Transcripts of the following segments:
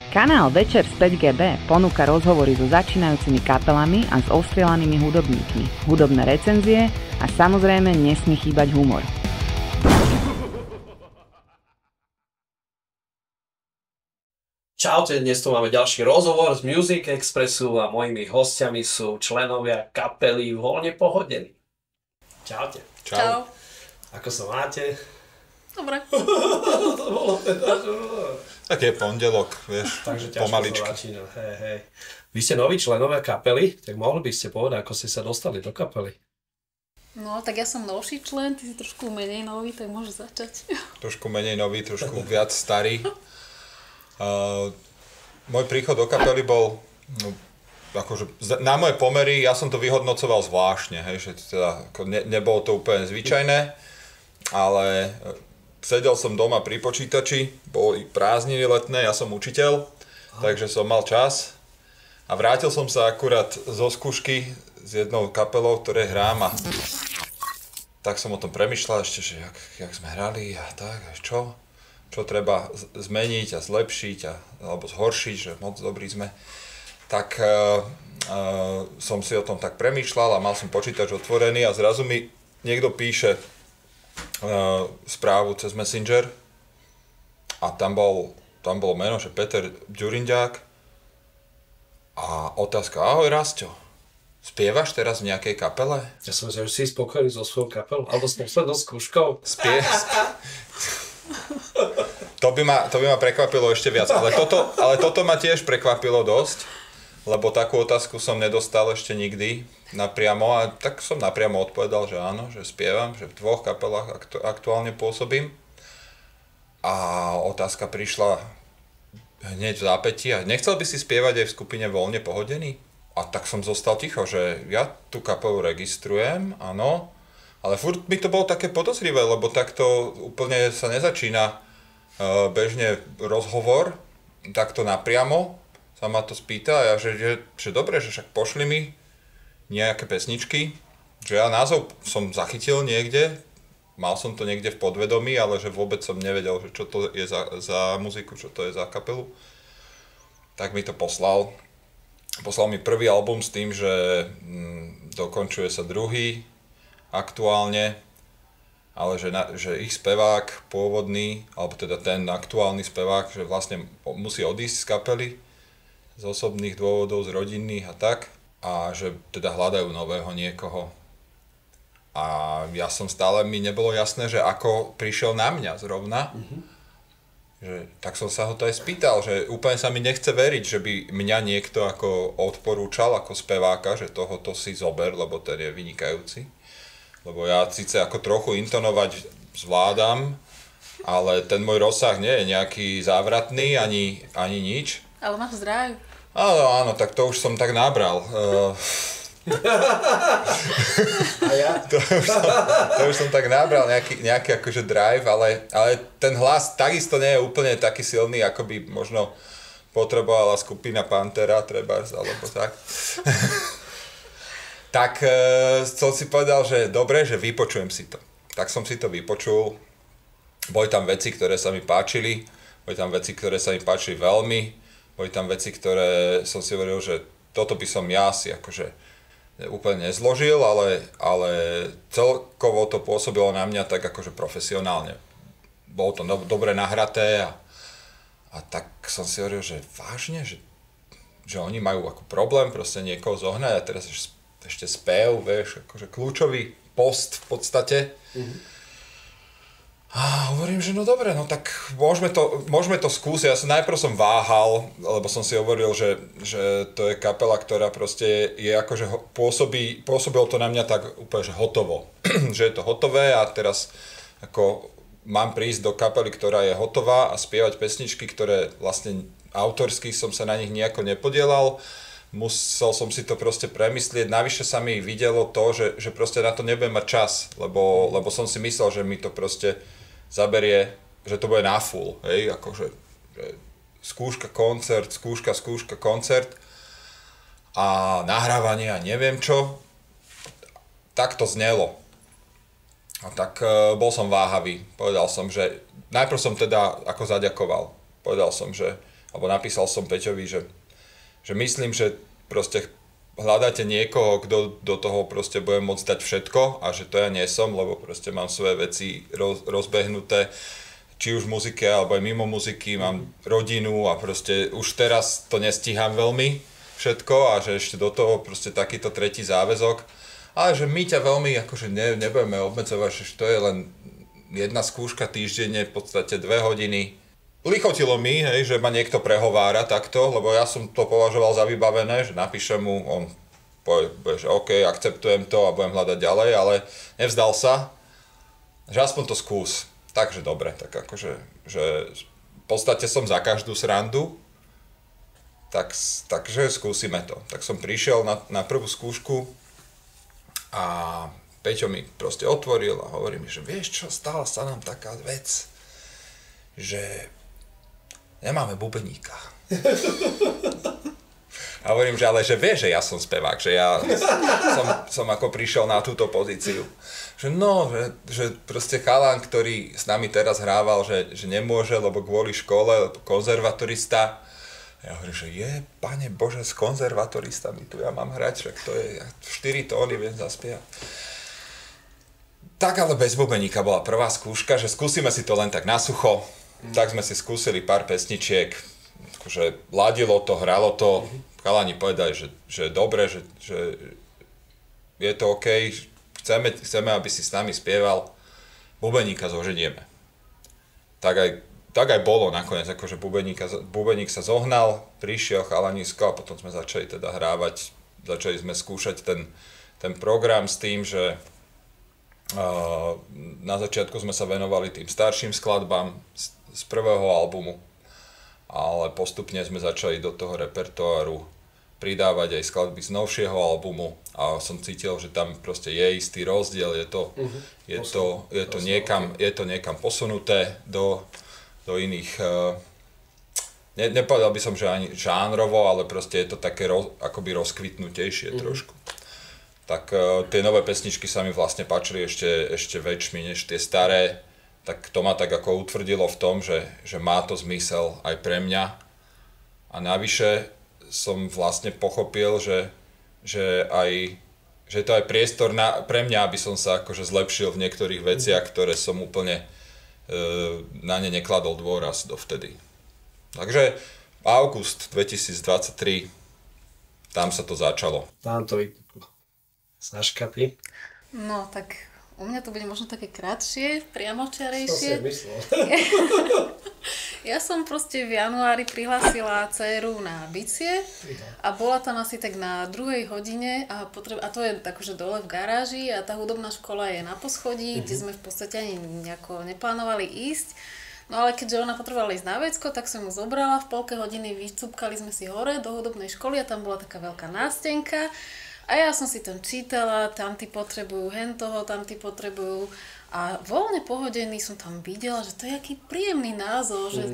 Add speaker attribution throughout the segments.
Speaker 1: Kanál Večer z 5GB ponúka rozhovory so začínajúcimi kapelami a s ostrielanými hudobníkmi, hudobné recenzie a samozrejme nesmie chýbať humor.
Speaker 2: Čaute, dnes tu máme ďalší rozhovor z Music Expressu a mojimi hostiami sú členovia kapely Voľne pohodení. Čaute.
Speaker 3: Čau.
Speaker 2: Ako sa máte?
Speaker 3: Dobre.
Speaker 2: To bolo teda...
Speaker 4: Tak je pondelok, vieš,
Speaker 2: Takže ťažko
Speaker 4: pomaličky.
Speaker 2: sa začína. Hej. Vy ste noví členovia kapely, tak mohli by ste povedať, ako ste sa dostali do kapely?
Speaker 3: No, tak ja som novší člen, ty si trošku menej nový, tak môžeš začať.
Speaker 4: Trošku menej nový, trošku viac starý. Môj príchod do kapely bol, no, akože na moje pomery, ja som to vyhodnocoval zvláštne, hej, že teda, nebolo to úplne zvyčajné, ale sedel som doma pri počítači, boli prázdniny letné, ja som učiteľ, takže som mal čas a vrátil som sa akurát zo skúšky s jednou kapelou, ktorej hrám a tak som o tom premýšľal ešte, že jak sme hrali a tak, čo treba zmeniť a zlepšiť alebo zhoršiť, že moc dobrí sme. Tak som si o tom tak premýšľal a mal som počítač otvorený a zrazu mi niekto píše správu cez Messenger a tam bolo meno, že Peter Ďurinďák a otázka: ahoj Rasťo, spievaš teraz v nejakej kapele?
Speaker 2: Ja som myslel, že si spokojný so svojou kapelou, alebo s poslednou skúškou.
Speaker 4: To by ma prekvapilo ešte viac, ale toto ma tiež prekvapilo dosť, lebo takú otázku som nedostal ešte nikdy napriamo a tak som napriamo odpovedal, že áno, že spievam, že v 2 kapelách aktuálne pôsobím. A otázka prišla hneď v zápätí: a nechcel by si spievať aj v skupine Voľne pohodený? A tak som zostal ticho, že ja tú kapelu registrujem, áno, ale furt mi to bolo také podozrivé, lebo takto úplne sa nezačína bežne rozhovor, takto napriamo sa ma to spýta a ja, že dobre, že však pošli mi nejaké pesničky, že ja názov som zachytil niekde, mal som to niekde v podvedomí, ale že vôbec som nevedel, že čo to je za muziku, čo to je za kapelu. Tak mi to poslal. Poslal mi prvý album s tým, že dokončuje sa druhý aktuálne, ale že ich spevák pôvodný, alebo teda ten aktuálny spevák, že vlastne musí odísť z kapely z osobných dôvodov, z rodinných a tak, a že teda hľadajú nového niekoho. A ja som stále, mi nebolo jasné, že ako prišiel na mňa zrovna. Že, tak som sa ho to aj spýtal, že úplne sa mi nechce veriť, že by mňa niekto ako odporúčal ako speváka, že tohoto si zober, lebo ten je vynikajúci. Lebo ja síce ako trochu intonovať zvládam, ale ten môj rozsah nie je nejaký závratný, ani nič.
Speaker 3: Ale máš zdravie.
Speaker 4: Áno, tak to už som tak nabral.
Speaker 2: A ja?
Speaker 4: To už som tak nabral, nejaký akože drive, ale ten hlas takisto nie je úplne taký silný, ako by možno potrebovala skupina Pantera, trebárs, alebo tak. Tak som si povedal, že dobre, že vypočujem si to. Tak som si to vypočul. Boli tam veci, ktoré sa mi páčili, boli tam veci, ktoré sa mi páčili veľmi, boli tam veci, ktoré som si hovoril, že toto by som ja si akože úplne nezložil, ale celkovo to pôsobilo na mňa tak akože profesionálne. Bolo to dobre nahraté a tak som si hovoril, že vážne, že oni majú ako problém proste niekoho zohnať a teraz ešte spev, vieš, akože kľúčový post v podstate. A hovorím, že no dobre, no tak môžeme to skúsiť. Ja najprv som váhal, lebo som si hovoril, že to je kapela, ktorá proste je akože pôsobilo to na mňa tak úplne, že hotovo. Že je to hotové a teraz ako mám prísť do kapely, ktorá je hotová a spievať pesničky, ktoré vlastne autorsky som sa na nich nejako nepodielal. Musel som si to proste premyslieť, navyše sa mi videlo to, že proste na to nebudem mať čas, lebo som si myslel, že mi to proste zaberie, že to bude na full, hej, akože skúška, koncert, skúška, koncert a nahrávanie a neviem čo, tak to znelo. A tak bol som váhavý, povedal som, že najprv som teda ako zaďakoval, povedal som, že alebo napísal som Peťovi, že myslím, že proste hľadáte niekoho, kto do toho proste bude môcť dať všetko a že to ja nie som, lebo proste mám svoje veci rozbehnuté, či už v muzike, alebo aj mimo muziky, mám rodinu a proste už teraz to nestíham veľmi všetko a že ešte do toho proste takýto tretí záväzok. Ale že my ťa veľmi akože nebudeme obmedzovať, že to je len jedna skúška týždenne, v podstate 2 hodiny. Lichotilo mi, hej, že ma niekto prehovára takto, lebo ja som to považoval za vybavené, že napíšem mu, on povie, že OK, akceptujem to a budem hľadať ďalej, ale nevzdal sa, že aspoň to skús. Takže dobre, tak akože, že v podstate som za každú srandu, takže skúsime to. Tak som prišiel na prvú skúšku a Peťo mi proste otvoril a hovorí mi, že vieš čo, stala sa nám taká vec, že nemáme bubeníka. A hovorím, že ale že vieš, že ja som spevák, že ja som ako prišiel na túto pozíciu. Že no, že proste chalan, ktorý s nami teraz hrával, že nemôže, lebo kvôli škole, konzervatorista. Ja hovorím, že Pane Bože, s konzervatoristami tu ja mám hrať, že to je 4 tóny, viem zaspievať. Tak ale bez bubeníka bola prvá skúška, že skúsime si to len tak na sucho. Tak sme si skúsili pár pesničiek, akože ladilo to, hralo to, chalani povedali, že dobre, že je to OK, chceme, aby si s nami spieval, bubeníka zoženieme. Tak aj bolo nakoniec, akože bubeník sa zohnal, prišiel chalanisko a potom sme začali teda hrávať, začali sme skúšať ten program s tým, že na začiatku sme sa venovali tým starším skladbám z prvého albumu, ale postupne sme začali do toho repertoáru pridávať aj skladby z novšieho albumu a som cítil, že tam proste je istý rozdiel, je to niekam posunuté do iných, nepovedal by som, že ani žánrovo, ale proste je to také akoby rozkvitnutejšie trošku. Tak tie nové pesničky sa mi vlastne páčili ešte väčšmi než tie staré, tak to ma tak ako utvrdilo v tom, že má to zmysel aj pre mňa. A navyše som vlastne pochopil, že je to aj priestor pre mňa, aby som sa akože zlepšil v niektorých veciach, ktoré som úplne na ne nekladol dôraz dovtedy. Takže august 2023, tam sa to začalo.
Speaker 2: Tam to Saška, ty?
Speaker 3: No, tak u mňa to bude možno také kratšie, priamočiarejšie.
Speaker 2: To si myslel.
Speaker 3: Ja som proste v januári prihlásila dceru na bicie a bola tam asi tak na 2. hodine a to je akože dole v garáži a tá hudobná škola je na poschodí, kde sme v podstate ani nejako neplánovali ísť. No ale keďže ona potrebovala ísť na vecko, tak som ju zobrala, v polke hodiny vycúpkali sme si hore do hudobnej školy a tam bola taká veľká nástenka. A ja som si tam čítala, tamtí potrebujú hentoho, tamtí potrebujú a voľne pohodený som tam videla, že to je aký príjemný názov, že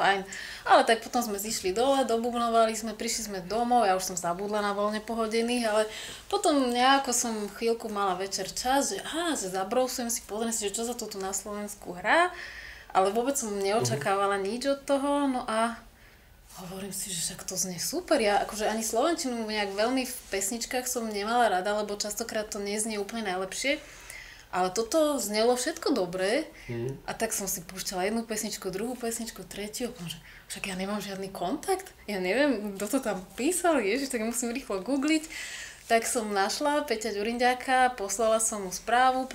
Speaker 3: fajn. Ale tak potom sme zišli dole, dobubnovali sme, prišli sme domov, ja už som zabudla na voľne pohodených, ale potom nejako som chvíľku mala večer čas, že zabrousujem si, pozriem si, že čo sa to tu na Slovensku hrá, ale vôbec som neočakávala nič od toho, no a hovorím si, že však to znie super. Ja akože ani slovenčinu nejak veľmi v pesničkách som nemala rada, lebo častokrát to neznie úplne najlepšie. Ale toto znelo všetko dobré a tak som si púšťala jednu pesničku, druhú pesničku, tretiu a že však ja nemám žiadny kontakt. Ja neviem, kto to tam písal, ježiš, tak musím rýchlo googliť. Tak som našla Peťa Ďurinďáka, poslala som mu správu,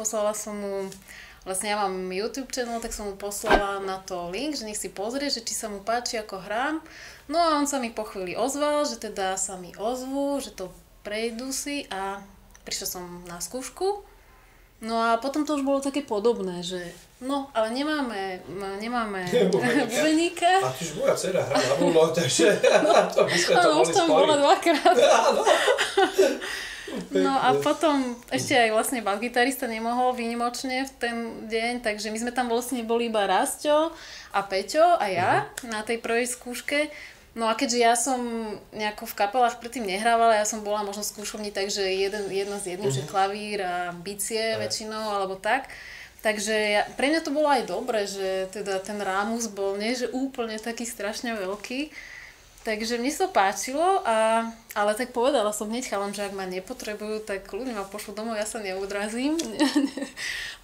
Speaker 3: vlastne ja mám YouTube channel, tak som mu poslala na to link, že nech si pozrie, že či sa mu páči, ako hrám. No a on sa mi po chvíli ozval, že teda sa mi ozvu, že to prejdú si a prišla som na skúšku. No a potom to už bolo také podobné, že no, ale nemáme bubeníka.
Speaker 2: A tiež moja dcera hrá na bubeník, takže to by sme to
Speaker 3: boli
Speaker 2: sporiť.
Speaker 3: Už tam bola 2-krát. No a potom ešte aj vlastne bas-gitarista nemohol výnimočne v ten deň, takže my sme tam vlastne boli iba Rasťo a Peťo a ja na tej prvej skúške. No a keďže ja som nejako v kapelách predtým nehrávala, ja som bola možno skúšovní, takže jedno s jedným, že klavír a bicie väčšinou alebo tak Takže pre mňa to bolo aj dobre, že teda ten rámus bol nie, že úplne taký strašne veľký. Takže mne sa to páčilo, ale tak povedala som hneď chalan, že ak ma nepotrebujú, tak ľudia ma pošlú domov, ja sa neudrazím.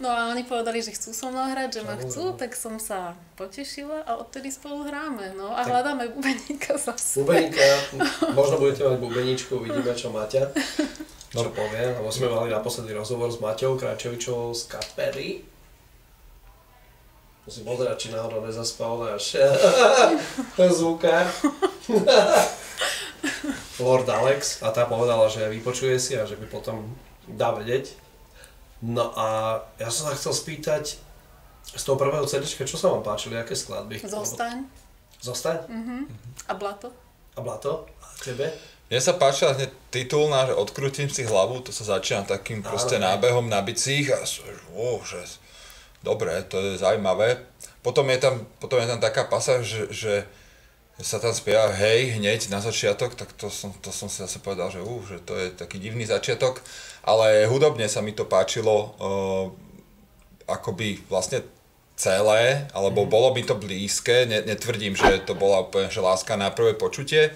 Speaker 3: No a oni povedali, že chcú so mnou hrať, že ma chcú, tak som sa potešila a odtedy spolu hráme. No a hľadáme bubeníka zase.
Speaker 2: Bubeníka, možno budete mať bubeničku, uvidíme, čo Maťa čo povie, lebo sme mali naposledy rozhovor s Maťou Kráčovičovou z kapely. Musím pozerať, či náhodou nezaspal náš zvukár. Lord Alex, a tá povedala, že vypočuje si a že by potom dá vedieť. No a ja som sa chcel spýtať z toho prvého CDčka, čo sa vám páčili, aké skladby?
Speaker 3: Zostaň.
Speaker 2: Zostaň?
Speaker 3: A Blato.
Speaker 2: A Blato? A tebe?
Speaker 4: Mne sa páčila hneď titulná, že odkrútim si hlavu, to sa začína takým proste nábehom na bicích a že dobre, to je zaujímavé. Potom je tam taká pasáž, že sa tam spieva hej hneď na začiatok, tak to som si zase povedal, že to je taký divný začiatok, ale hudobne sa mi to páčilo akoby vlastne celé, alebo bolo mi to blízke, netvrdím, že to bola úplne že láska na prvé počutie,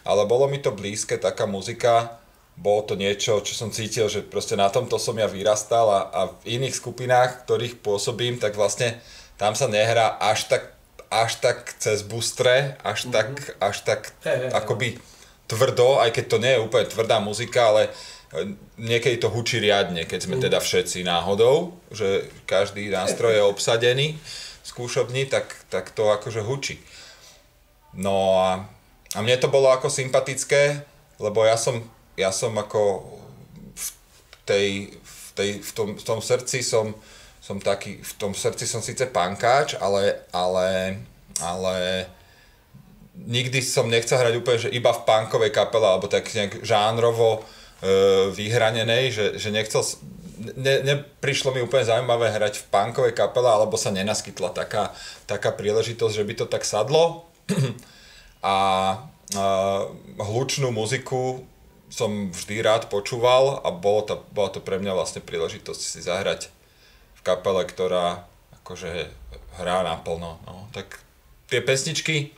Speaker 4: ale bolo mi to blízke, taká muzika, bolo to niečo, čo som cítil, že proste na tomto som ja vyrastal a v iných skupinách, ktorých pôsobím, tak vlastne tam sa nehrá až tak cez bustre, až tak akoby tvrdo, aj keď to nie je úplne tvrdá muzika, ale niekedy to hučí riadne, keď sme teda všetci náhodou, že každý nástroj je obsadený skúšobní, tak to akože hučí. No a mne to bolo ako sympatické, lebo ja som ako v tom srdci som taký, v tom srdci som síce punkáč, ale nikdy som nechcel hrať úplne, že iba v punkovej kapele, alebo tak nejak žánrovo vyhranenej, že nechcel, neprišlo mi úplne zaujímavé hrať v punkovej kapele, alebo sa nenaskytla taká príležitosť, že by to tak sadlo. A hlučnú muziku som vždy rád počúval a bola to pre mňa vlastne príležitosť si zahrať v kapele, ktorá akože hrá naplno. No. Tak tie pesničky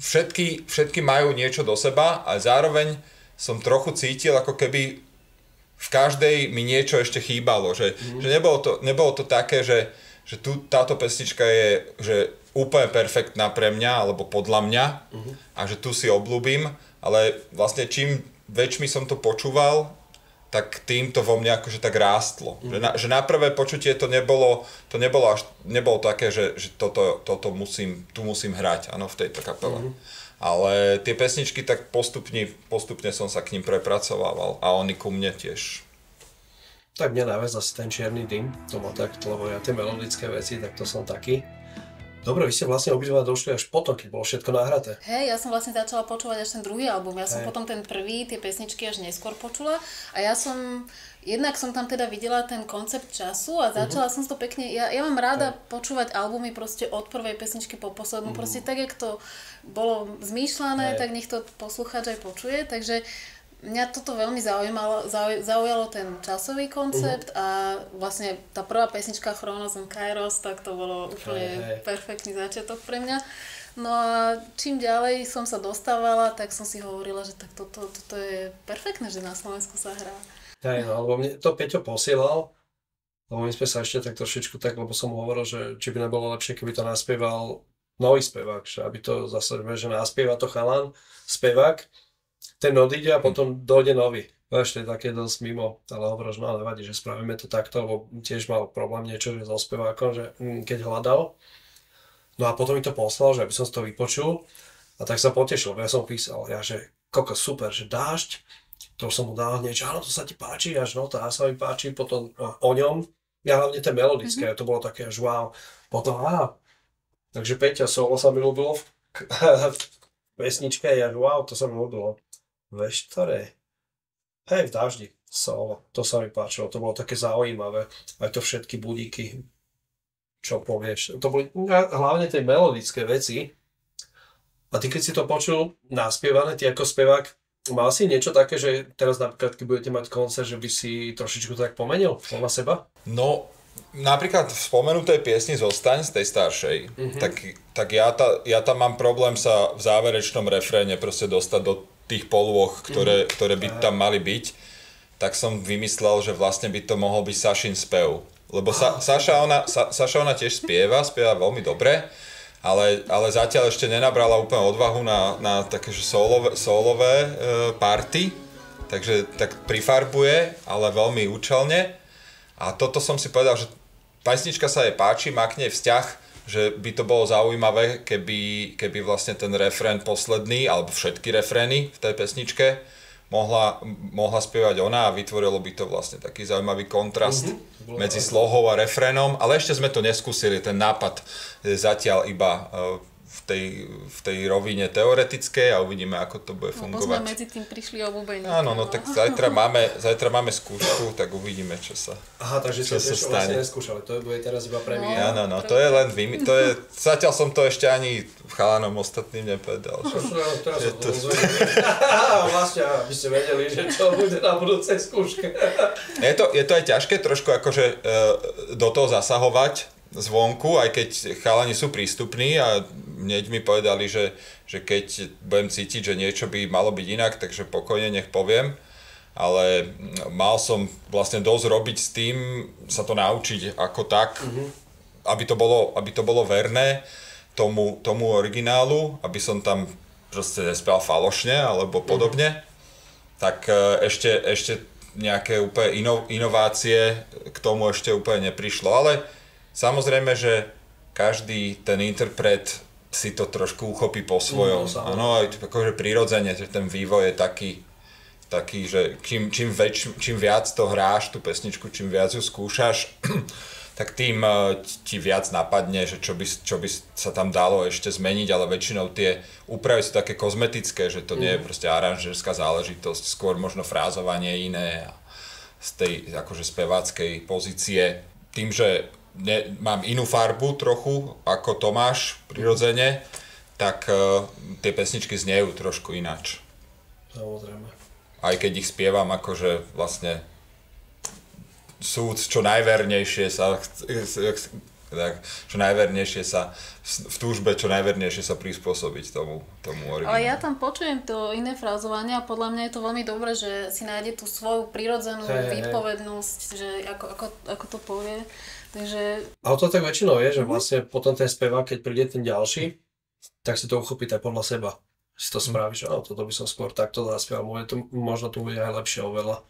Speaker 4: všetky majú niečo do seba, ale zároveň som trochu cítil, ako keby v každej mi niečo ešte chýbalo. Že nebolo to také, že táto pesnička je že úplne perfektná pre mňa, alebo podľa mňa, a že tu si obľúbim, ale vlastne čím väčšmi som to počúval, tak tým to vo mne akože tak rástlo. Že na prvé počutie to nebolo také, že tu musím hrať, áno, v tejto kapele. Ale tie pesničky tak postupne som sa k ním prepracovával a oni ku mne tiež.
Speaker 2: Tak mňa najviac asi ten Čierny dym, to má tak, lebo ja tie melodické veci, tak to som taký. Dobre, vy ste vlastne obidva došli až potom, keď bolo všetko nahraté.
Speaker 3: Hej, ja som vlastne začala počúvať až ten druhý album. Ja som potom ten prvý, tie pesničky až neskôr počula. A jednak som tam teda videla ten koncept času a začala som to pekne, ja mám rada počúvať albumy proste od prvej pesničky po poslednú. Proste tak, jak to bolo zmýšľané, tak nech to poslucháč aj počuje. Takže mňa toto veľmi zaujalo ten časový koncept a vlastne tá prvá pesnička Chronos and Kairos, tak to bolo úplne perfektný začiatok pre mňa. No a čím ďalej som sa dostávala, tak som si hovorila, že tak toto je perfektné, že na Slovensku sa hrá.
Speaker 2: Hej, no, lebo mne to Peťo posielal, lebo my sme sa ešte tak trošičku tak, lebo som hovoril, že či by nebolo lepšie, keby to naspieval nový spevák, že aby to zase, že naspieva to chalan, spevák, ten odíde a potom dojde nový. Vieš, to je také dosť mimo, ale hovorím, že no nevadí, že spravíme to takto, lebo tiež mal problém niečo so spevákom, že keď hľadal. No a potom mi to poslal, že aby som si to vypočul a tak sa potešil. Ja som písal, že koko super, že dážď, to som mu dal niečo, áno, to sa ti páči, až no, tá sa mi páči, potom o ňom, ja hlavne tie melodické, to bolo také, až wow, potom takže Peťa solo sa mi ľúbilo v pesničke, wow, to sa mi ľúbilo. Veštore. Hej, v daždi. Solo. To sa mi páčilo. To bolo také zaujímavé. Aj to všetky budíky. Čo povieš. To boli hlavne tie melodické veci. A ty keď si to počul naspievané, ty ako spevák, Mal si niečo také, že teraz napríklad, keď budete mať koncert, že by si trošičku tak pomenil na seba?
Speaker 4: No, napríklad v spomenutej piesni Zostaň z tej staršej, tak ja tam mám problém sa v záverečnom refréne proste dostať do tých polôch, ktoré by tam mali byť. Tak som vymyslel, že vlastne by to mohol byť Sašin spev. Lebo Saša ona tiež spieva veľmi dobre, ale zatiaľ ešte nenabrala úplne odvahu na také solové party, takže tak prifarbuje, ale veľmi účelne. A toto som si povedal, že pesnička sa jej páči, má k nej vzťah, že by to bolo zaujímavé, keby vlastne ten refrén posledný, alebo všetky refrény v tej pesničke mohla spievať ona a vytvorilo by to vlastne taký zaujímavý kontrast medzi slohou a refrénom, ale ešte sme to neskúsili, ten nápad zatiaľ iba v tej rovine teoretickej a uvidíme, ako to bude fungovať.
Speaker 3: Lebo sme medzi tým prišli obúbení.
Speaker 4: Áno, no tak zajtra máme skúšku, tak uvidíme, čo sa stane.
Speaker 2: Aha, takže ste to vlastne neskúšali, to bude teraz iba premiéra.
Speaker 4: Áno, to je len zatiaľ som to ešte ani chalanom ostatným nepovedal.
Speaker 2: Teraz som to dozvedel. Vlastne, aby ste vedeli, že čo bude na budúcej skúške.
Speaker 4: Je to aj ťažké trošku akože do toho zasahovať zvonku, aj keď chalani sú prístupní a hneď mi povedali, že keď budem cítiť, že niečo by malo byť inak, takže pokojne nech poviem, ale mal som vlastne dosť robiť s tým, sa to naučiť ako tak, aby to bolo verné tomu originálu, aby som tam proste nespel falošne alebo podobne, tak ešte nejaké úplne inovácie k tomu ešte úplne neprišlo, ale samozrejme, že každý ten interpret si to trošku uchopí po svojom. Áno, akože prirodzene, že ten vývoj je taký, že čím viac to hráš, tú pesničku, čím viac ju skúšaš, tak tým ti viac napadne, že čo by sa tam dalo ešte zmeniť, ale väčšinou tie úpravy sú také kozmetické, že to nie je proste aranžerská záležitosť, skôr možno frázovanie iné z tej akože speváckej pozície. Tým, že mám inú farbu trochu ako Tomáš prirodzene, tak tie pesničky znejú trošku ináč.
Speaker 2: Samozrejme.
Speaker 4: Aj keď ich spievam akože vlastne sú čo najvernejšie sa v túžbe čo najvernejšie sa prispôsobiť tomu originálu.
Speaker 3: Ale ja tam počujem to iné frázovanie a podľa mňa je to veľmi dobré, že si nájde tú svoju prirodzenú výpovednosť, že ako to povie. Takže...
Speaker 2: Ale to tak väčšinou je, že vlastne potom ten spevák, keď príde ten ďalší, tak si to uchopí aj podľa seba. Si to spravíš, toto by som skôr takto zaspieval, možno to bude aj lepšie oveľa.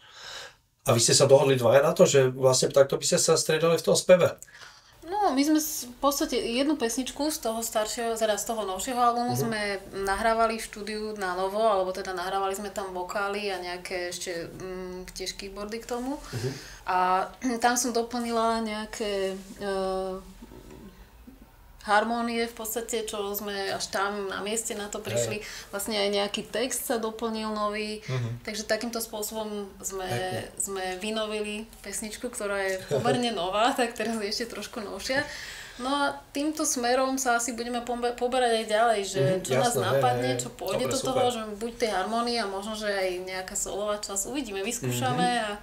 Speaker 2: A vy ste sa dohodli dvaja na to, že vlastne takto by ste sa striedali v tom speve?
Speaker 3: No, my sme v podstate jednu pesničku z toho staršieho, teda z toho novšieho albumu sme nahrávali v štúdiu na novo, alebo teda nahrávali sme tam vokály a nejaké ešte tiež keyboardy k tomu. A tam som doplnila nejaké harmónie v podstate, čo sme až tam na mieste na to prišli. Vlastne aj nejaký text sa doplnil nový. Takže takýmto spôsobom sme vynovili pesničku, ktorá je pomerne nová, tak teraz je ešte trošku novšia. No a týmto smerom sa asi budeme poberať aj ďalej, že čo nás napadne, čo pôjde do toho, že buď tej harmónie a možno, že aj nejaká solová časť. Uvidíme, vyskúšame a...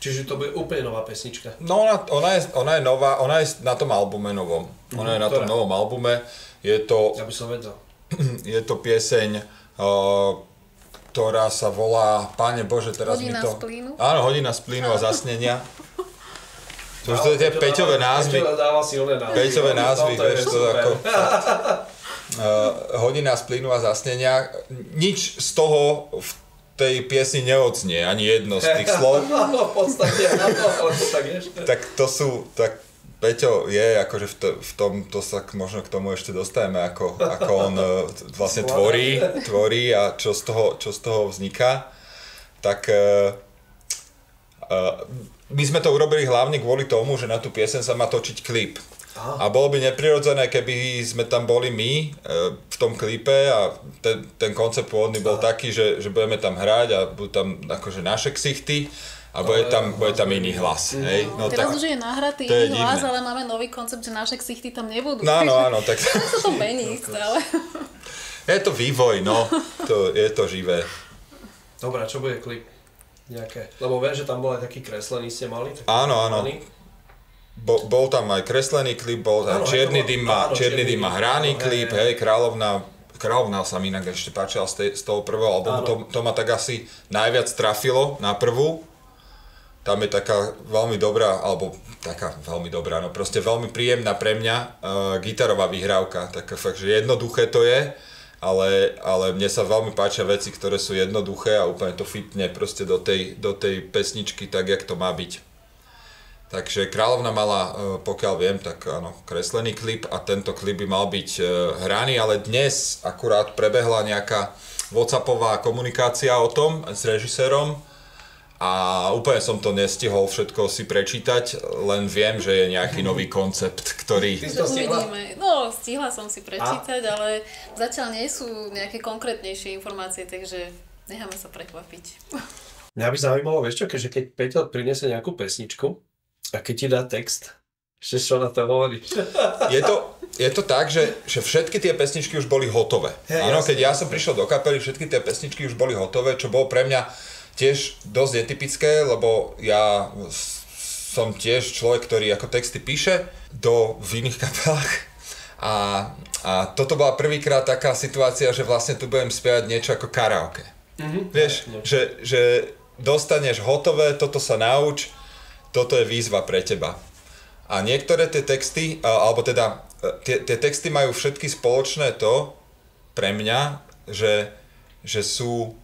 Speaker 2: Čiže to bude úplne nová pesnička.
Speaker 4: No ona je nová, ona je na tom albume novom. Ona je na tom novom albume. Je to...
Speaker 2: Ja by som vedel.
Speaker 4: Je to pieseň, ktorá sa volá, Páne Bože, teraz
Speaker 3: Hodina
Speaker 4: mi to...
Speaker 3: z plynu?
Speaker 4: Áno, Hodina z plynu a zasnenia. To sú tie Peťové názvy. Peťové názvy, vieš, to ako... Hodina z plynu a zasnenia. Nič z toho v tej piesni neodznie, ani jedno z tých slov.
Speaker 2: No, v podstate, ale to tak ešte.
Speaker 4: Tak to sú, tak Peťo je akože v tom, to sa možno k tomu ešte dostaneme, ako on vlastne tvorí a čo z toho vzniká. Tak my sme to urobili hlavne kvôli tomu, že na tú pieseň sa má točiť klip. A bolo by neprirodzené, keby sme tam boli my v tom klipe a ten koncept pôvodný bol taký, že budeme tam hrať a budú tam akože naše ksichty a bude tam iný hlas. Hej? No,
Speaker 3: teraz už je nahratý iný hlas, ale máme nový koncept, že naše ksichty tam nebudú.
Speaker 4: No, áno. Tak
Speaker 3: sa to mení stále.
Speaker 4: Je to vývoj, no. Je to živé.
Speaker 2: Dobre, čo bude klip? Nejaké? Lebo viem, že tam bol aj taký kreslený ste mali.
Speaker 4: Áno. Bol tam aj kreslený klip, bol tam Čierny dym má hraný klip, hej, Kráľovná sa mi inak ešte páčila z toho prvého albumu, to ma tak asi najviac trafilo na prvú. Tam je taká veľmi dobrá, no proste veľmi príjemná pre mňa gitarová vyhrávka, taká fakt, že jednoduché to je, ale mne sa veľmi páčia veci, ktoré sú jednoduché a úplne to fitne proste do tej pesničky tak, jak to má byť. Takže Kráľovna mala, pokiaľ viem, tak áno, kreslený klip a tento klip by mal byť hraný, ale dnes akurát prebehla nejaká WhatsAppová komunikácia o tom s režisérom a úplne som to nestihol všetko si prečítať, len viem, že je nejaký nový koncept, ktorý...
Speaker 3: Uvidíme. No, stihla som si prečítať, ale zatiaľ nie sú nejaké konkrétnejšie informácie, takže necháme sa prekvapiť.
Speaker 2: Mňa by zaujímalo, vieš čo, keď Peťo priniesie nejakú pesničku, a keď ti dá text, ešte čo na to hovoríš?
Speaker 4: Je to tak, že všetky tie pesničky už boli hotové. Áno, keď ja som prišiel do kapely, všetky tie pesničky už boli hotové, čo bolo pre mňa tiež dosť netypické, lebo ja som tiež človek, ktorý ako texty píše v iných kapelách. A toto bola prvýkrát taká situácia, že vlastne tu budem spievať niečo ako karaoke. Vieš, že dostaneš hotové, toto sa nauč, toto je výzva pre teba. A niektoré tie texty, alebo teda tie texty majú všetky spoločné to pre mňa, že sú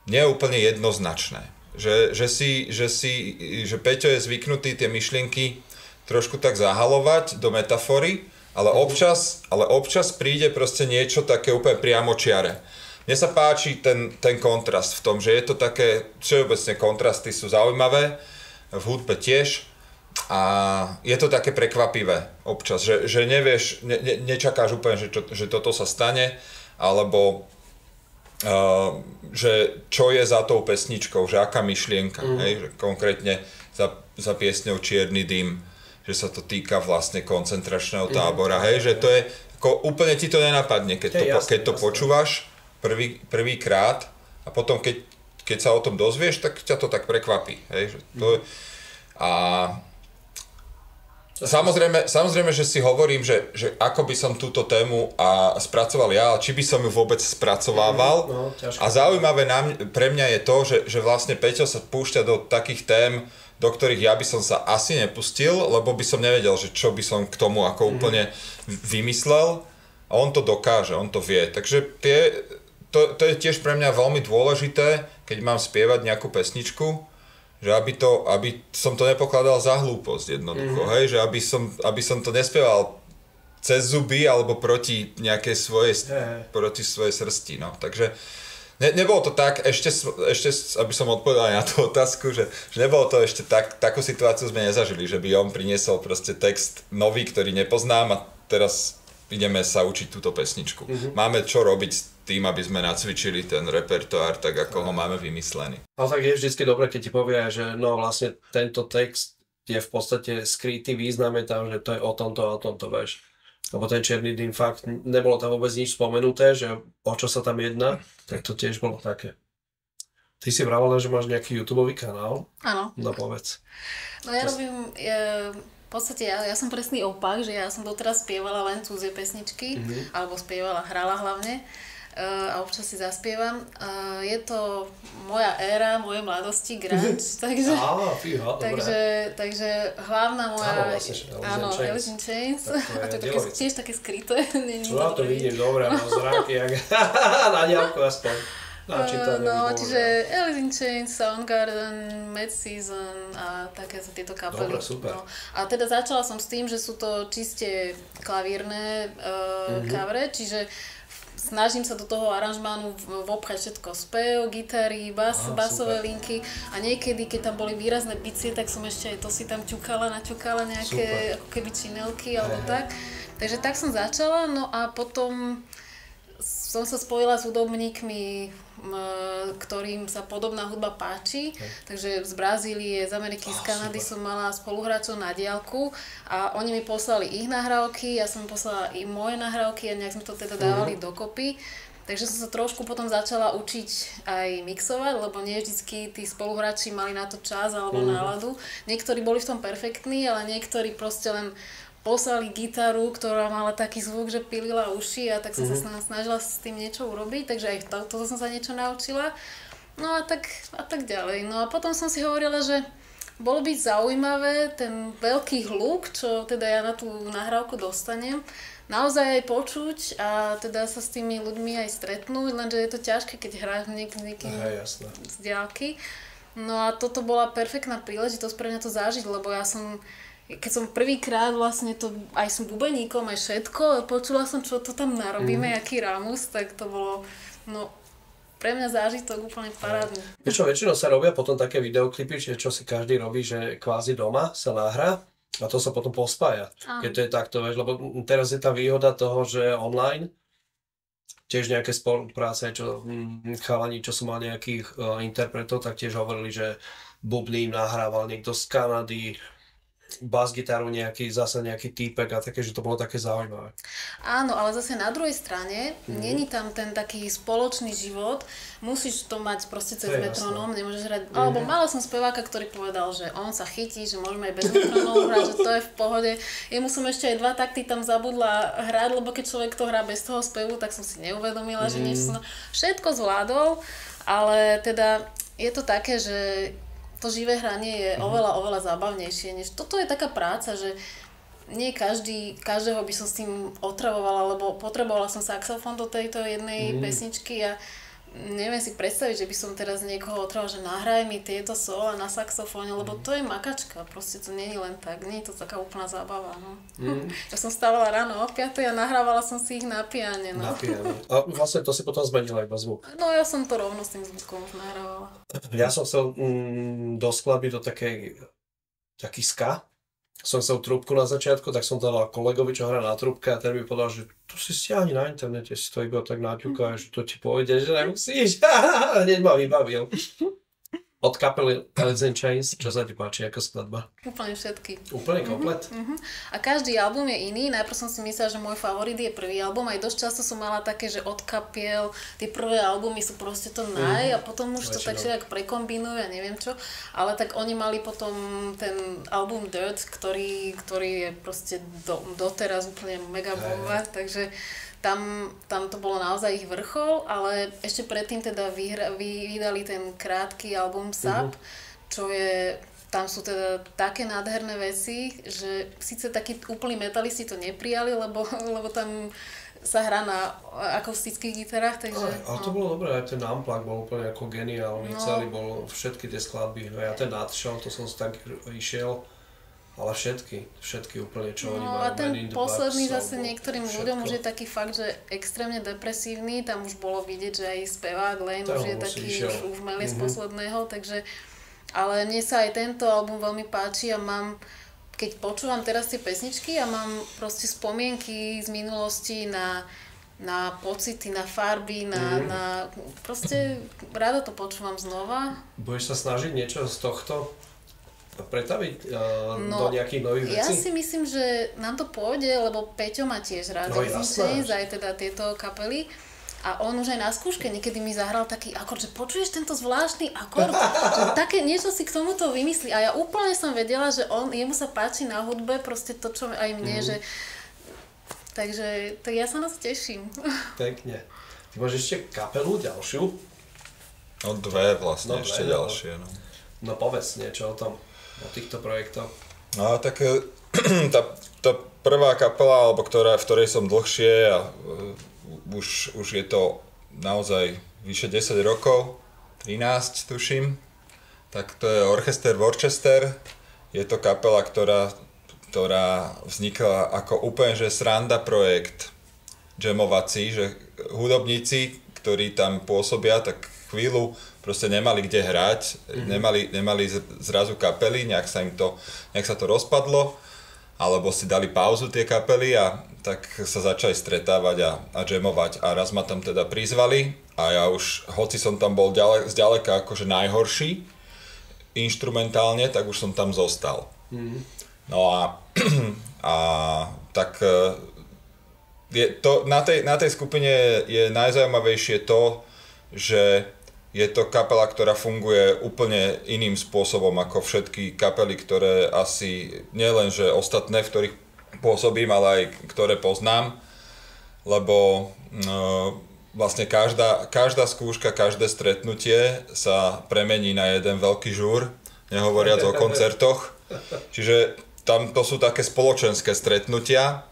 Speaker 4: neúplne jednoznačné. Že Peťo je zvyknutý tie myšlienky trošku tak zahalovať do metafory, ale občas príde proste niečo také úplne priamočiare. Mne sa páči ten kontrast v tom, že je to také, všeobecne kontrasty sú zaujímavé, v hudbe tiež a je to také prekvapivé občas, že nevieš, nečakáš úplne, že toto sa stane, alebo že čo je za tou pesničkou, že aká myšlienka, hej, že konkrétne za piesňou Čierny dym, že sa to týka vlastne koncentračného tábora, hej, že to je, ako úplne ti to nenapadne, keď to počúvaš prvýkrát a potom keď sa o tom dozvieš, tak ťa to tak prekvapí. Hej? A samozrejme, že si hovorím, že ako by som túto tému spracoval ja, či by som ju vôbec spracovával. A zaujímavé pre mňa je to, že vlastne Peťo sa púšťa do takých tém, do ktorých ja by som sa asi nepustil, lebo by som nevedel, že čo by som k tomu ako úplne vymyslel. A on to dokáže, on to vie. Takže to je tiež pre mňa veľmi dôležité, keď mám spievať nejakú pesničku, že aby som to nepokladal za hlúposť jednoducho, hej, že aby som to nespieval cez zuby alebo proti nejakej svojej srsti, no. Takže nebolo to tak, ešte aby som odpovedal na tú otázku, že nebolo to ešte takú situáciu sme nezažili, že by on priniesol proste text nový, ktorý nepoznám a teraz ideme sa učiť túto pesničku. Máme čo robiť s tým, aby sme nacvičili ten repertoár tak, ako ho máme vymyslený.
Speaker 2: Ale tak je vždycky dobré, keď ti povie, že no vlastne tento text je v podstate skrytý význam je tam, že to je o tomto, vieš. Lebo ten Čierny dym fakt, nebolo tam vôbec nič spomenuté, že o čo sa tam jedná, tak to tiež bolo také. Ty si vravala, že máš nejaký YouTubeový kanál?
Speaker 3: Áno.
Speaker 2: No povedz.
Speaker 3: No ja robím... V podstate ja som presný opak, že ja som doteraz spievala len cudzie pesničky, alebo hrala hlavne a občas si zaspievam. Je to moja éra, mojej mladosti, grunge, takže hlavná moja... Áno, Alice in Chains. To je tiež také skryté.
Speaker 2: Čo na to vidím, dobre, mám zráky, na diaľku aspoň.
Speaker 3: Čiže Alice in Chains, Soundgarden, Mad Season a také sú tieto kapely.
Speaker 2: Dobre, super.
Speaker 3: No. A teda začala som s tým, že sú to čiste klavírne kavre, čiže snažím sa do toho aranžmánu vopchať všetko, spev, gitary, basové linky a niekedy, keď tam boli výrazné bicie, tak som ešte aj to si tam naťukala nejaké ako keby činelky alebo tak. Takže tak som začala, no a potom som sa spojila s hudobníkmi, ktorým sa podobná hudba páči, takže z Brazílie, z Ameriky, z Kanady som mala spoluhráčov na diaľku a oni mi poslali ich nahrávky, ja som poslala im moje nahrávky a nejak sme to teda dávali dokopy. Takže som sa trošku potom začala učiť aj mixovať, lebo nie vždycky tí spoluhráči mali na to čas alebo náladu. Niektorí boli v tom perfektní, ale niektorí proste len poslali gitaru, ktorá mala taký zvuk, že pilila uši a tak som sa snažila s tým niečo urobiť, takže aj toto som sa niečo naučila. No a tak ďalej. No a potom som si hovorila, že bolo by zaujímavé ten veľký hluk, čo teda ja na tú nahrávku dostanem, naozaj aj počuť a teda sa s tými ľuďmi aj stretnúť, lenže je to ťažké, keď hráš niekým z diaľky. No a toto bola perfektná príležitosť pre mňa to zažiť, lebo keď som prvýkrát vlastne to aj s bubeníkom, aj všetko, počula som, čo to tam narobíme, aký ramus, tak to bolo, pre mňa zážitok úplne parádny.
Speaker 2: Vieš čo, väčšinou sa robia potom také videoklipy, čo si každý robí, že kvázi doma sa nahrá. A to sa potom pospája, keď to je takto, vieš, lebo teraz je tá výhoda toho, že online, tiež nejaké spolupráce, čo chalani, čo sú mali nejakých interpretov, tak tiež hovorili, že bubny nahrával niekto z Kanady, bas-gitaru zase nejaký týpek a také, že to bolo také zaujímavé.
Speaker 3: Áno, ale zase na druhej strane, není tam ten taký spoločný život, musíš to mať proste cez metronóm, nemôžeš hrať, alebo mala som speváka, ktorý povedal, že on sa chytí, že môžeme aj bez metronómu hrať, že to je v pohode. Jemu som ešte aj 2 takty tam zabudla hrať, lebo keď človek to hrá bez toho spevu, tak som si neuvedomila, že niečo som všetko zvládol, ale teda je to také, že to živé hranie je oveľa zábavnejšie, než toto je taká práca, že nie každého by som s tým otravovala, lebo potrebovala som saxofón do tejto jednej pesničky a neviem si predstaviť, že by som teraz niekoho otravovala, že nahraj mi tieto sola na saxofóne, lebo to je makačka, proste to nie je len tak, nie je to taká úplná zábava. Ja som stávala ráno o 5 a nahrávala som si ich na piane.
Speaker 2: Na piane. A vlastne to si potom zmenila iba zvuk.
Speaker 3: No ja som to rovno s tým zvukom už nahrávala.
Speaker 2: Ja som chcel do skladby do taký ska. Som chcel trúbku na začiatku, tak som to dal kolegovi, čo hrá na trúbke a ten mi povedal, že tu si stiahni na internete, si to iba tak naťukáš, že to ti pôjde, že nemusíš. Hneď ma vybavil. Od kapely Alice in Chains, čo sa ti páči ako skladba?
Speaker 3: Úplne všetky.
Speaker 2: Úplne komplet?
Speaker 3: A každý album je iný. Najprv som si myslela, že môj favorit je prvý album. Aj dosť často som mala také, že od kapiel tie prvé albumy sú proste to a potom už to tak všelijak prekombinujú a neviem čo. Ale tak oni mali potom ten album Dirt, ktorý je proste doteraz úplne mega bomba. Takže tam to bolo naozaj ich vrchol, ale ešte predtým teda vydali ten krátky album SAP, čo je, tam sú teda také nádherné veci, že síce takí úplní metalisti to neprijali, lebo tam sa hrá na akustických gitarách, takže...
Speaker 2: Ale to bolo dobré, aj ten Unplugged bol úplne ako geniálny, celý bol všetky tie skladby, ja ten nadšel, to som si tak išiel. Ale všetky úplne, čo oni majú.
Speaker 3: No a ten posledný zase niektorým ľuďom už je taký fakt, že extrémne depresívny, tam už bolo vidieť, že aj spevák Lane už je taký už melie z posledného, takže... Ale mne sa aj tento album veľmi páči a keď počúvam teraz tie pesničky a mám proste spomienky z minulosti na pocity, na farby, na proste rada to počúvam znova.
Speaker 2: Budeš sa snažiť niečo z tohto pretaviť do nejakých nových vecí?
Speaker 3: Ja si myslím, že nám to pôjde, lebo Peťo má tiež rád aj teda tieto kapely. A on už aj na skúške niekedy mi zahral taký akord, že počuješ tento zvláštny akord? Také niečo si k tomuto vymyslí. A ja úplne som vedela, že jemu sa páči na hudbe, proste to, čo aj mne, že... Takže tak ja sa na to teším.
Speaker 2: Pekne. Ty máš ešte kapelu ďalšiu?
Speaker 4: No dve vlastne, ešte ďalšie.
Speaker 2: No povedz niečo o tom. O týchto projektoch?
Speaker 4: No tak tá prvá kapela, v ktorej som dlhšie a už je to naozaj vyše 10 rokov, 13 tuším, tak to je Orchester Worcester. Je to kapela, ktorá vznikla ako úplne že sranda projekt jamovací, že hudobníci, ktorí tam pôsobia, tak chvíľu proste nemali kde hrať, nemali zrazu kapely, nejak sa to rozpadlo, alebo si dali pauzu tie kapely a tak sa začali stretávať a jamovať a raz ma tam teda prizvali a ja už, hoci som tam bol zďaleka akože najhorší inštrumentálne, tak už som tam zostal. No a tak na tej skupine je najzaujímavejšie to, že je to kapela, ktorá funguje úplne iným spôsobom ako všetky kapely, ktoré asi nielen, že ostatné, v ktorých pôsobím, ale aj ktoré poznám, lebo vlastne každá skúška, každé stretnutie sa premení na jeden veľký žúr, nehovoriac o koncertoch. Čiže tam to sú také spoločenské stretnutia.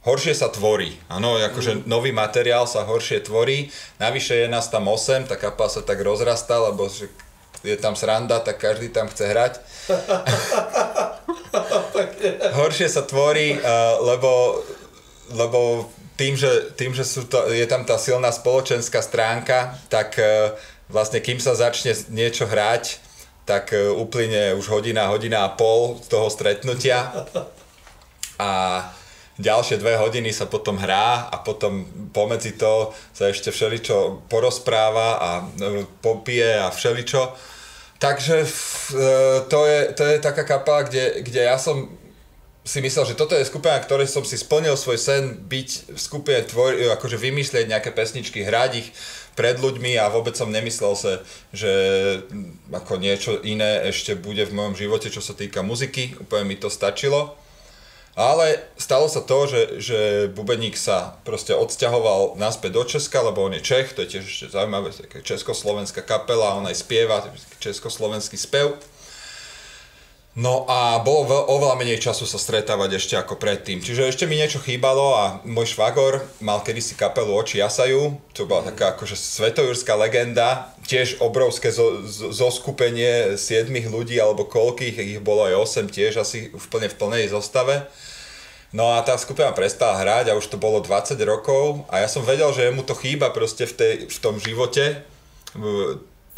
Speaker 4: Horšie sa tvorí, áno, akože nový materiál sa horšie tvorí. Navyše je nás tam 8, tá kapela sa tak rozrastá, lebo je tam sranda, tak každý tam chce hrať. Horšie sa tvorí, lebo tým, že je tam tá silná spoločenská stránka, tak vlastne kým sa začne niečo hrať, tak uplyne už hodina a pol z toho stretnutia a ďalšie 2 hodiny sa potom hrá a potom pomedzi to sa ešte všeličo porozpráva a popije a všeličo. Takže to je taká kapela, kde ja som si myslel, že toto je skupina, ktorej som si splnil svoj sen byť v skupine, akože vymyslieť nejaké pesničky, hrať ich pred ľuďmi a vôbec som nemyslel sa, že ako niečo iné ešte bude v mojom živote, čo sa týka muziky, úplne mi to stačilo. Ale stalo sa to, že bubeník sa proste odsťahoval naspäť do Česka, lebo on je Čech, to je tiež ešte zaujímavé, československá kapela, on aj spieva, československý spev. No a bolo oveľa menej času sa stretávať ešte ako predtým. Čiže ešte mi niečo chýbalo a môj švagor mal kedysi kapelu Oči jasajú, čo bola taká akože svetojurská legenda, tiež obrovské zoskupenie 7 ľudí alebo koľkých, ich bolo aj 8 tiež asi v plnej zostave. No a tá skupina prestala hrať a už to bolo 20 rokov a ja som vedel, že mu to chýba proste v tom živote,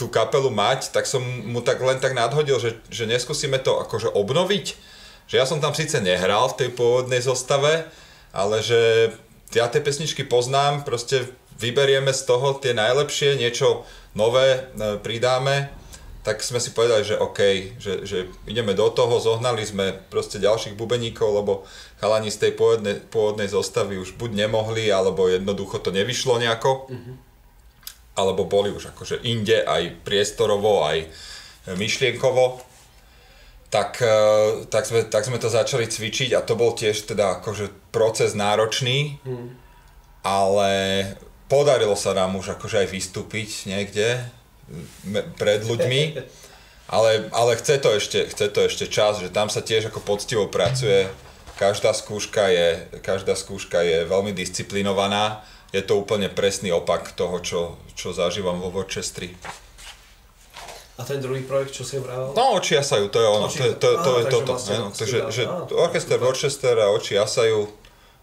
Speaker 4: tú kapelu mať, tak som mu len tak nadhodil, že neskúsime to akože obnoviť. Že ja som tam síce nehral v tej pôvodnej zostave, ale že ja tie pesničky poznám, proste vyberieme z toho tie najlepšie, niečo nové pridáme, tak sme si povedali, že OK, že ideme do toho, zohnali sme proste ďalších bubeníkov, lebo chalani z tej pôvodnej zostavy už buď nemohli, alebo jednoducho to nevyšlo nejako. Alebo boli už akože inde, aj priestorovo, aj myšlienkovo, tak sme to začali cvičiť a to bol tiež teda akože proces náročný, ale podarilo sa nám už akože aj vystúpiť niekde pred ľuďmi, ale chce to ešte čas, že tam sa tiež ako poctivo pracuje, každá skúška je veľmi disciplinovaná. Je to úplne presný opak toho, čo zažívam vo Worcesteri.
Speaker 2: A ten druhý projekt, čo si vravel?
Speaker 4: No, Oči jasajú, to je ono, to je toto. Takže orchester Worcester a Oči jasajú,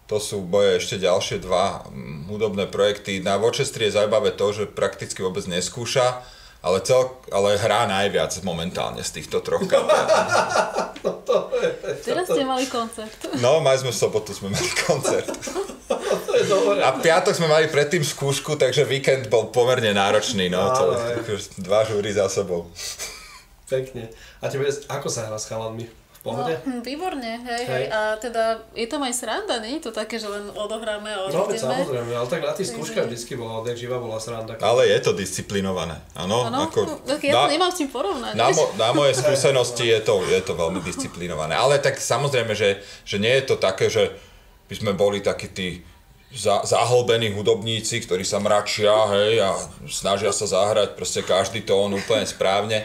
Speaker 4: to sú moje ešte ďalšie 2 hudobné projekty. Na Worcesteri je zaujímavé to, že prakticky vôbec neskúša, ale hrá najviac momentálne z týchto 3 kapel.
Speaker 3: Teraz ste mali koncert.
Speaker 4: No, v sobotu sme mali koncert. A piatok sme mali predtým skúšku, takže víkend bol pomerne náročný, no, 2 žúry za sebou.
Speaker 2: Pekne. A tebe, ako sa hrá s chalanmi? V pohode?
Speaker 3: No, výborne, hej. A teda je tam aj sranda, nie je to také, že len odohráme a odídeme.
Speaker 2: No, samozrejme, ale tak na tých skúškach vždycky bola, odjak živa bola sranda.
Speaker 4: Ale je to disciplinované, áno.
Speaker 3: Ja to nemám s tým porovnať.
Speaker 4: Na moje skúsenosti je to veľmi disciplinované, ale tak samozrejme, že nie je to také, že by sme boli takí tí zahlbení hudobníci, ktorí sa mračia, hej, a snažia sa zahrať proste každý tón úplne správne.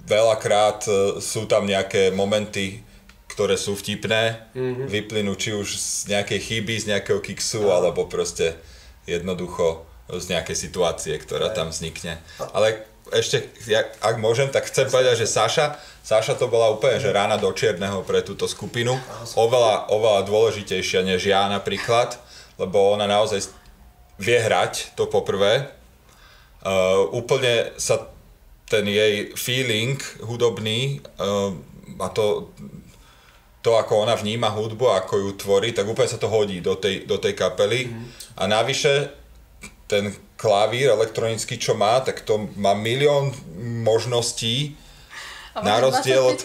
Speaker 4: Veľakrát sú tam nejaké momenty, ktoré sú vtipné, vyplynú či už z nejakej chyby, z nejakého kiksu, alebo proste jednoducho z nejakej situácie, ktorá tam vznikne. Ale ešte, ak môžem, tak chcem povedať, že Saša to bola úplne že rána do čierneho pre túto skupinu. Oveľa dôležitejšia než ja napríklad, lebo ona naozaj vie hrať, to poprvé. Úplne sa ten jej feeling hudobný a to ako ona vníma hudbu, ako ju tvorí, tak úplne sa to hodí do tej kapely. A navyše ten klavír elektronický, čo má, tak to má milión možností.
Speaker 3: A na rozdiel od...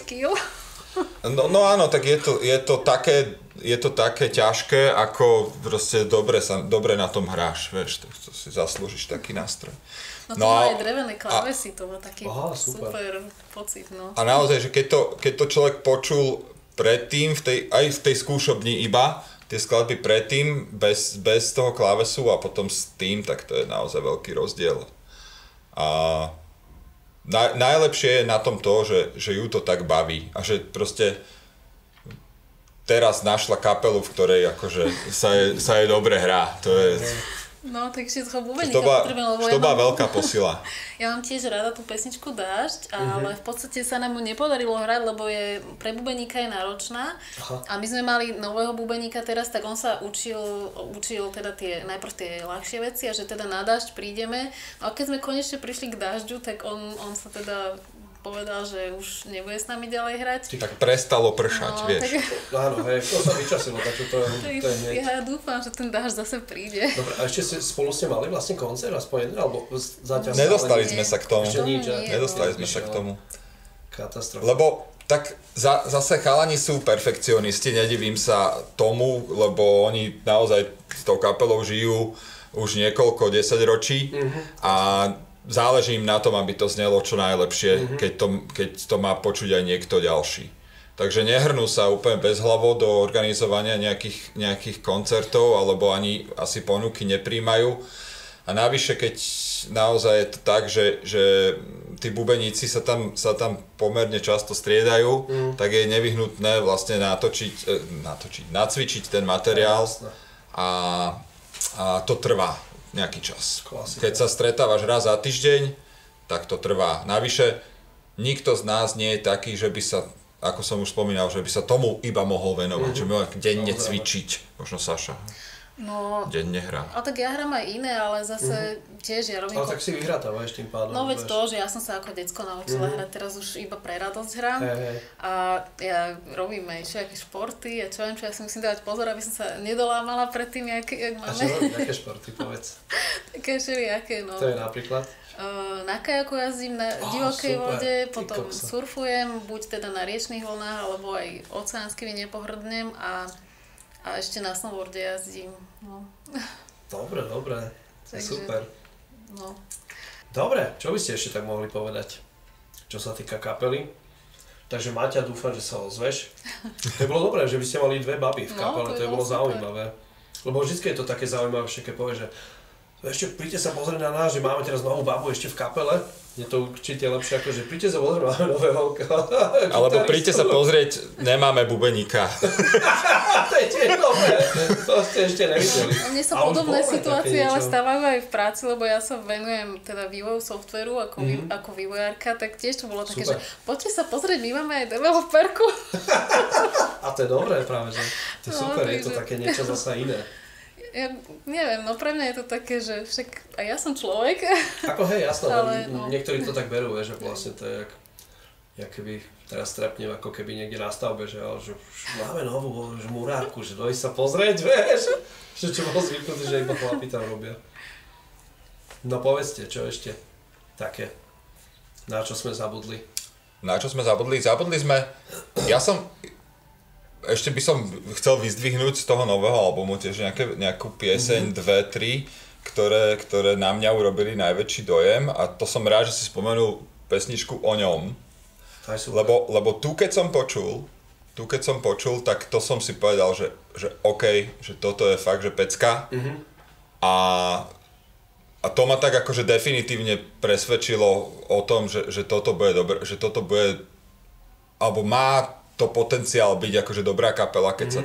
Speaker 4: No áno, tak je to také je to také ťažké, ako proste dobre na tom hráš, vieš, to si zaslúžiš taký nástroj.
Speaker 3: No to má aj drevené klávesy, to má taký super pocit, no.
Speaker 4: A naozaj, že keď to človek počul predtým, aj v tej skúšobni iba, tie skladby predtým, bez toho klávesu a potom s tým, tak to je naozaj veľký rozdiel. A najlepšie je na tom to, že ju to tak baví a že proste teraz našla kapelu, v ktorej akože sa jej dobre hrá. To je...
Speaker 3: No, takže toho bubeníka potrebujem, lebo
Speaker 4: to bola veľká posila.
Speaker 3: Ja mám tiež rada tú pesničku Dážď, ale v podstate sa nám mu nepodarilo hrať, lebo pre bubeníka je náročná. Aha. A my sme mali nového bubeníka teraz, tak on sa učil teda najprv tie ľahšie veci a že teda na dážď prídeme. A keď sme konečne prišli k dážďu, tak on sa teda povedal, že už nebude s nami ďalej hrať.
Speaker 4: Tak prestalo pršať, vieš.
Speaker 2: Tak... Áno, hej, to sa vyčasilo, takže to je hneď.
Speaker 3: Ja dúfam, že ten dážď zase príde.
Speaker 2: Dobre, a ešte spolu ste mali vlastne koncert, aspoň jeden, alebo zatiaľ...
Speaker 4: Nedostali sme sa k tomu.
Speaker 2: Nedostali
Speaker 4: sme sa k tomu.
Speaker 2: Katastrofa.
Speaker 4: Lebo tak zase chalani sú perfekcionisti, nedivím sa tomu, lebo oni naozaj s tou kapelou žijú už niekoľko desaťročí a záleží im na tom, aby to znelo čo najlepšie, keď to má počuť aj niekto ďalší. Takže nehrnú sa úplne bezhlavo do organizovania nejakých koncertov, alebo ani asi ponuky nepríjmajú. A navyše, keď naozaj je to tak, že tí bubeníci sa tam pomerne často striedajú, tak je nevyhnutné vlastne nacvičiť ten materiál a to trvá nejaký čas. Klasika. Keď sa stretávaš raz za týždeň, tak to trvá. Navyše, nikto z nás nie je taký, že by sa, ako som už spomínal, že by sa tomu iba mohol venovať, že by denne cvičiť. Možno Saša.
Speaker 3: No,
Speaker 4: denne hrá.
Speaker 3: A tak ja hrám aj iné, ale zase tiež ja robím...
Speaker 2: Ale tak si vyhratávaš tým pádom.
Speaker 3: No veď to, že ja som sa ako decko naučila hrať, teraz už iba pre radosť hrám. A ja robím aj všelijaké športy a čo viem, čo ja si musím dávať pozor, aby som sa nedolámala pred tým, jak máme.
Speaker 2: A čo robíš, aké športy, povedz?
Speaker 3: Také všelijaké, no.
Speaker 2: To je napríklad?
Speaker 3: Na kajaku jazdím na divokej vode, potom surfujem, buď teda na riečnych vlnách, alebo aj oceánskymi nepohrdnem a ešte na snowboarde jazdím. No.
Speaker 2: Dobre. Takže, super.
Speaker 3: No.
Speaker 2: Dobre, čo by ste ešte tak mohli povedať, čo sa týka kapely? Takže Maťa, dúfam, že sa ozveš. To je bolo dobré, že by ste mali dve baby v kapele, to je bolo zaujímavé. Lebo vždy je to také zaujímavé, keď povie, že ešte príďte sa pozrieť na nás, že máme teraz novú babu ešte v kapele. Je to určite lepšie ako, že príďte sa pozrieť, máme nového
Speaker 4: alebo príďte sa pozrieť, nemáme bubeníka.
Speaker 2: To je tiež dobré, to ste ešte nevideli.
Speaker 3: Mne sa podobné situácie ale stávajú aj v práci, lebo ja sa venujem teda vývoju softvéru ako vývojárka, tak tiež to bolo také, že poďte sa pozrieť, my máme aj developerku.
Speaker 2: A to je dobré práve, že to je super, je to také niečo zasa iné.
Speaker 3: Ja neviem, no pre mňa je to také, že však aj ja som človek.
Speaker 2: Ako hej, jasno, ale niektorí to tak berú, že vlastne to je jak keby teraz trepnem ako keby niekde na stavbe, že máme novú murárku, že dojď sa pozrieť, vieš, že čo bol zvyknutý, že iba chlapi tam robia. No povedzte, čo ešte také, na čo sme zabudli?
Speaker 4: Na čo sme zabudli? Zabudli sme, ešte by som chcel vyzdvihnúť z toho nového albumu tiež nejakú pieseň, 2-3, ktoré na mňa urobili najväčší dojem a to som rád, že si spomenul pesničku O ňom. Lebo tu keď som počul, tak to som si povedal, že OK, že toto je fakt, že pecka. A to ma tak akože definitívne presvedčilo o tom, že toto bude dobré, že toto bude, alebo má to potenciál byť akože dobrá kapela, keď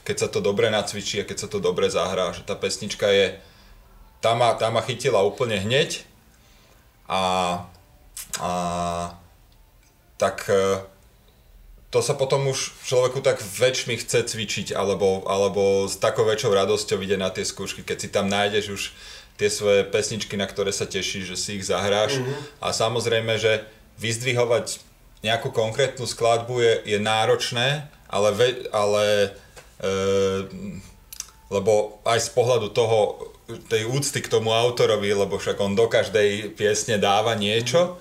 Speaker 4: sa to dobre nacvičí a keď sa to dobre zahrá, že tá pesnička je, tá ma chytila úplne hneď a tak to sa potom už človeku tak väčšmi chce cvičiť alebo s takou väčšou radosťou ide na tie skúšky, keď si tam nájdeš už tie svoje pesničky, na ktoré sa tešíš, že si ich zahráš a samozrejme, že vyzdvihovať nejakú konkrétnu skladbu je náročné, lebo aj z pohľadu tej úcty k tomu autorovi, lebo však on do každej piesne dáva niečo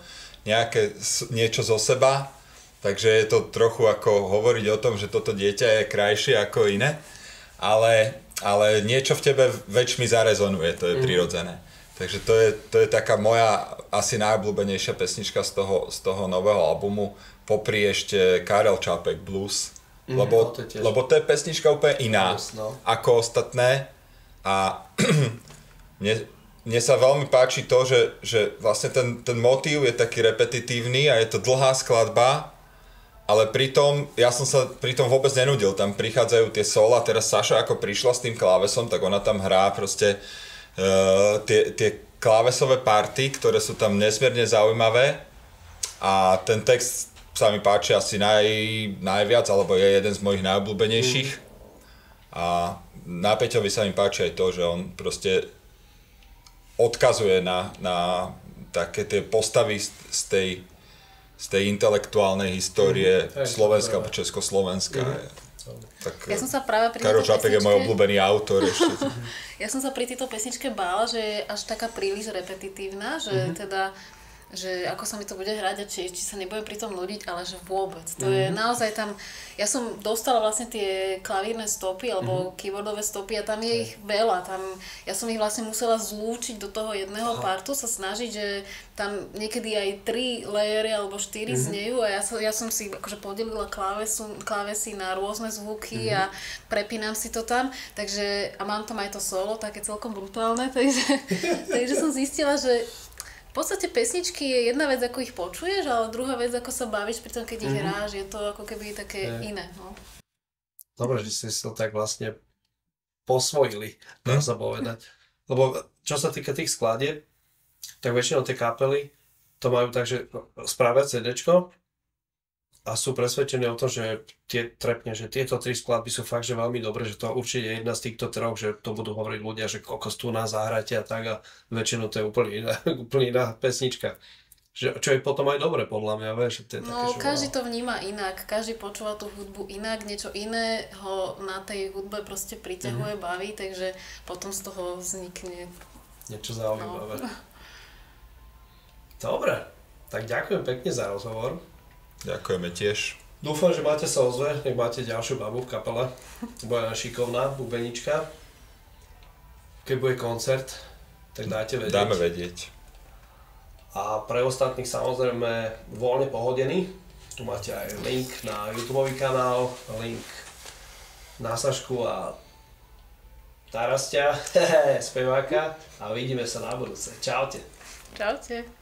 Speaker 4: zo seba, takže je to trochu ako hovoriť o tom, že toto dieťa je krajšie ako iné, ale niečo v tebe väčšmi zarezonuje, to je prirodzené. Takže to je taká moja asi najobľúbenejšia pesnička z toho nového albumu, popri ešte Karel Čapek Blues, lebo to je pesnička úplne iná ako ostatné a mne sa veľmi páči to, že vlastne ten motív je taký repetitívny a je to dlhá skladba, ale pritom ja som sa pritom vôbec nenudil, tam prichádzajú tie sola, teraz Saša ako prišla s tým klávesom, tak ona tam hrá proste tie klávesové party, ktoré sú tam nesmierne zaujímavé a ten text sa mi páči asi najviac, alebo je jeden z mojich najobľúbenejších a na Peťovi sa mi páči aj to, že on proste odkazuje na také tie postavy z tej intelektuálnej histórie Slovenska alebo Československa. Tak,
Speaker 3: ja som sa práve pri
Speaker 4: Karel Čapek je môj obľúbený autor ešte.
Speaker 3: Ja som sa pri tejto pesničke bála, že je až taká príliš repetitívna, že teda že ako sa mi to bude hrať a či sa nebudem pri tom nudiť, ale že vôbec. To je naozaj tam, ja som dostala vlastne tie klavírne stopy alebo keyboardové stopy a tam je ich veľa. Ja som ich vlastne musela zlúčiť do toho jedného partu, sa snažiť, že tam niekedy aj 3 layery alebo 4 znejú a ja som si akože podelila klávesy na rôzne zvuky a prepínam si to tam, takže a mám tam aj to solo, také celkom brutálne, takže som zistila, že v podstate pesničky je jedna vec, ako ich počuješ, ale druhá vec, ako sa bavíš pri tom, keď ich hráš, je to ako keby také iné. No.
Speaker 2: Dobre, že ste si to tak vlastne posvojili, dá sa povedať. Lebo čo sa týka tých skladieb, tak väčšinou tie kapely to majú tak, že spravia CDčko a sú presvedčení o tom, že že tieto 3 skladby sú fakt, že veľmi dobré, že to určite je jedna z týchto 3, že to budú hovoriť ľudia, že kokos tu nás zahráte a tak a väčšinou to je úplne iná pesnička. Čo je potom aj dobre podľa mňa, vieš. To je také, že
Speaker 3: každý to vníma inak, každý počúva tú hudbu inak, niečo iné ho na tej hudbe proste priťahuje, baví, takže potom z toho vznikne
Speaker 2: niečo zaujímavé. Dobre, tak ďakujem pekne za rozhovor.
Speaker 4: Ďakujeme tiež.
Speaker 2: Dúfam, že máte sa ozve, nech máte ďalšiu babu v kapele. Bude šikovná bubenička. Keď bude koncert, tak dajte vedieť.
Speaker 4: Dáme vedieť.
Speaker 2: A pre ostatných samozrejme voľne pohodení. Tu máte aj link na YouTube kanál, link na Sašku a Tarastia, speváka a vidíme sa na budúce. Čaute.
Speaker 3: Čaute.